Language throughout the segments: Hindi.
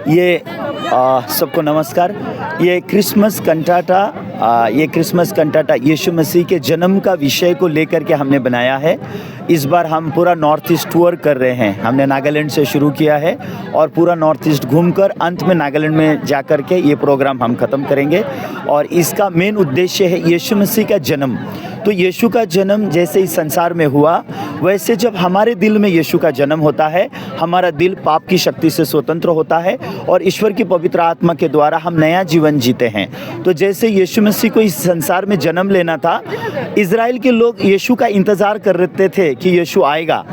ये सबको नमस्कार। ये क्रिसमस कंटाटा यीशु मसीह के जन्म का विषय को लेकर के हमने बनाया है। इस बार हम पूरा नॉर्थ ईस्ट टूर कर रहे हैं। हमने नागालैंड से शुरू किया है और पूरा नॉर्थ ईस्ट घूमकर अंत में नागालैंड में जा कर के ये प्रोग्राम हम ख़त्म करेंगे। और इसका मेन उद्देश्य है यीशु मसीह का जन्म। तो यीशु का जन्म जैसे इस संसार में हुआ, वैसे जब हमारे दिल में यीशु का जन्म होता है, हमारा दिल पाप की शक्ति से स्वतंत्र होता है और ईश्वर की पवित्र आत्मा के द्वारा हम नया जीवन जीते हैं। तो जैसे यीशु मसीह को इस संसार में जन्म लेना था, इज़राइल के लोग यीशु का इंतज़ार कर रहे थे कि यीशु आएगा,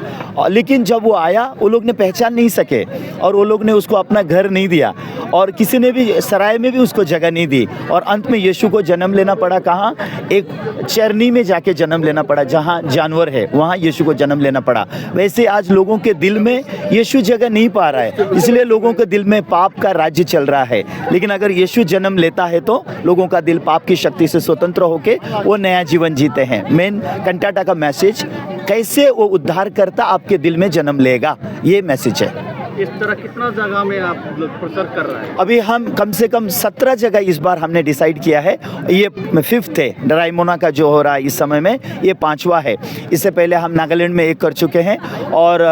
लेकिन जब वो आया वो लोग ने पहचान नहीं सके और वो लोग ने उसको अपना घर नहीं दिया और किसी ने भी सराय में भी उसको जगह नहीं दी। और अंत में यीशु को जन्म लेना पड़ा कहाँ? एक चरनी में जाके जन्म लेना पड़ा, जहाँ जानवर है वहाँ यीशु को जन्म लेना पड़ा। वैसे आज लोगों के दिल में यीशु जगह नहीं पा रहा है, इसलिए लोगों के दिल में पाप का राज्य चल रहा है। लेकिन अगर यीशु जन्म लेता है तो लोगों का दिल पाप की शक्ति से स्वतंत्र होके वो नया जीवन जीते हैं। मेन कंटाटा का मैसेज, कैसे वो उद्धारकर्ता आपके दिल में जन्म लेगा, ये मैसेज है। इस तरह कितना जगह में आप प्रचार कर रहे हैं? अभी हम कम से कम 17 जगह इस बार हमने डिसाइड किया है। ये 5th है, डराइमोना का जो हो रहा है इस समय में, ये 5वां है। इससे पहले हम नागालैंड में 1 कर चुके हैं और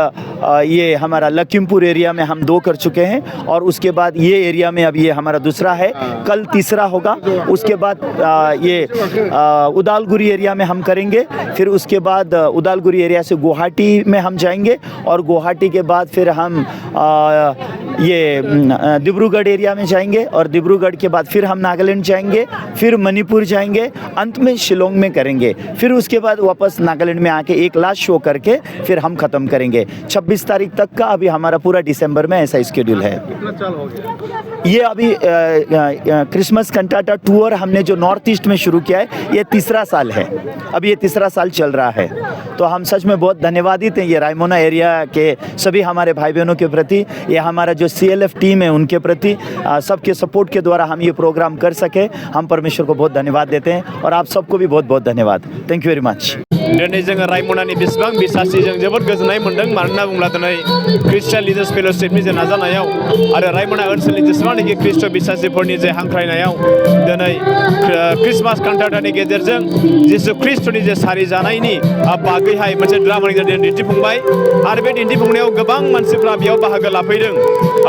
ये हमारा लखीमपुर एरिया में हम 2 कर चुके हैं और उसके बाद ये एरिया में अब ये हमारा दूसरा है, कल तीसरा होगा। उसके बाद ये उदालगुरी एरिया में हम करेंगे, फिर उसके बाद उदालगुरी एरिया से गुवाहाटी में हम जाएंगे और गुवाहाटी के बाद फिर हम ये डिब्रूगढ़ एरिया में जाएंगे और डिब्रूगढ़ के बाद फिर हम नागालैंड जाएंगे, फिर मणिपुर जाएंगे, अंत में शिलोंग में करेंगे। फिर उसके बाद वापस नागालैंड में आके एक लास्ट शो करके फिर हम ख़त्म करेंगे। 26 तारीख तक का अभी हमारा पूरा दिसंबर में ऐसा स्केड्यूल है। कितना साल हो गया? ये अभी क्रिसमस कंटाटा टूर हमने जो नॉर्थ ईस्ट में शुरू किया है, ये 3रा साल है। अभी ये 3रा साल चल रहा है। तो हम सच में बहुत धन्यवादित हैं ये रायमोना एरिया के सभी हमारे भाई बहनों के प्रति, ये हमारा जो CLF टीम है उनके प्रति, सबके सपोर्ट के द्वारा हम ये प्रोग्राम कर सके। हम परमेश्वर को बहुत धन्यवाद देते हैं और आप सबको भी बहुत बहुत धन्यवाद। Thank you very much. दिनै जोङो रायमनानि बेसेबां बिसासि जों जोबोद गोजोननाय मोन्दों। मानोना बुंब्ला दिनै ख्रिस्टियान लिडार्स फेल'शिपनि जे नाजानायाव आरो रायमना ओनसोलनि जेसेबांनाखि ख्रिस्ट' बिसासिफोरनि जे हांख्रायनायाव दिनै क्रिसमास कान्टाटानि गेजेरजों जिसु ख्रिस्ट'नि जे सारि जानायनि बागैहाय मोनसे ड्रामानि गेजेरजों दिन्थिफुंबाय आरो बे दिन्थिफुंनायाव गोबां मानसिफ्रा बेयाव बाहागो लाफैदों।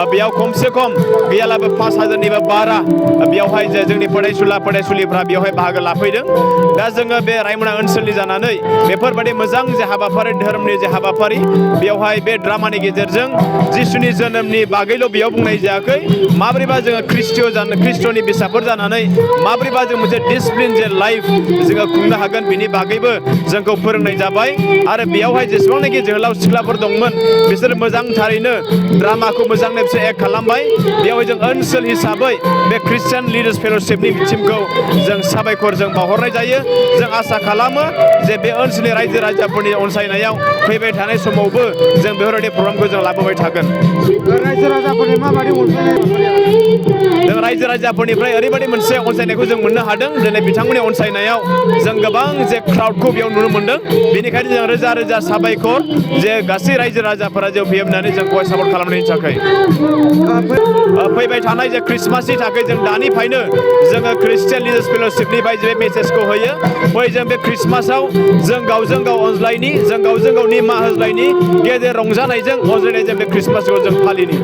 बेयाव खमसे खम गैयालाबो 5000निबो बारा बेयावहाय जे जोंनि फरायसुलिफ्रा बेयावहाय बाहागो लाफैदों। दा जोङो बे रायमना ओनसोलनि जानानै बेफोरबायदि मोजां जे हाबाफारि, धोरोमनि जे हाबाफारि, बेयावहाय बे ड्रामानि गेजेरजों जिसुनि जोनोमनि बागैल' बेयाव बुंनाय जायाखै, माबोरैबा जोङो ख्रिस्ट'नि बिसाफोर जानानै माबोरैबा जों मोनसे डिसिप्लिन जे लाइफ जोङो खुंनो हागोन बिनि बागैबो जोंखौ फोरोंनाय जाबाय। आरो बेयावहाय जेसेबांनाखि जोहोलाव सिख्लाफोर दंमोन बिसोर मोजांथारैनो ड्रामाखौ मोजांनो बिसोर एक्ट खालामबाय। बेयावहाय जों ओनसोल हिसाबै बे ख्रिस्टियान लिडार्स फेल'शिपनि टिमखौ जों साबायखर जों बावहरनाय जायो। जों आसा खालामो जे बे ओनसोलनि रायजो राजाफोरनि अनसायनायाव फैबाय थानाय समावबो जों बेफोरबायदि प्रग्रामखौ जों लाबोबाय थागोन। रायजो राजाफोरनि माबायदि अनसायनाय? जों रायजो राजाफोरनिफ्राय ओरैबायदि मोनसे अनसायनायखौ जों मोननो हादों। दिनै बिथांमोननि अनसायनायाव जों गोबां जे क्राउडखौ बेयाव नुनो मोन्दों। बेनिखायनो जों रोजा रोजा साबायखर जे गासै रायजो राजाफोरा जे फैनानै जोंखौहाय सापर्ट खालामनायनि थाखाय। फैबाय थानाय जे क्रिसमासनि थाखाय जों दानिफ्रायनो जोङो ख्रिस्टियान लिडार्स फेल'शिपनिफ्राय जे मेसेजखौ होयो, फै जों बे क्रिसमासाव जों गावजों गाव अनज्लायनि, जों गावजों गाव निमाहा होज्लायनि, गेदेर रंजानायजों अनज्लायनायजों बे क्रिसमासखौ जों फालिनि।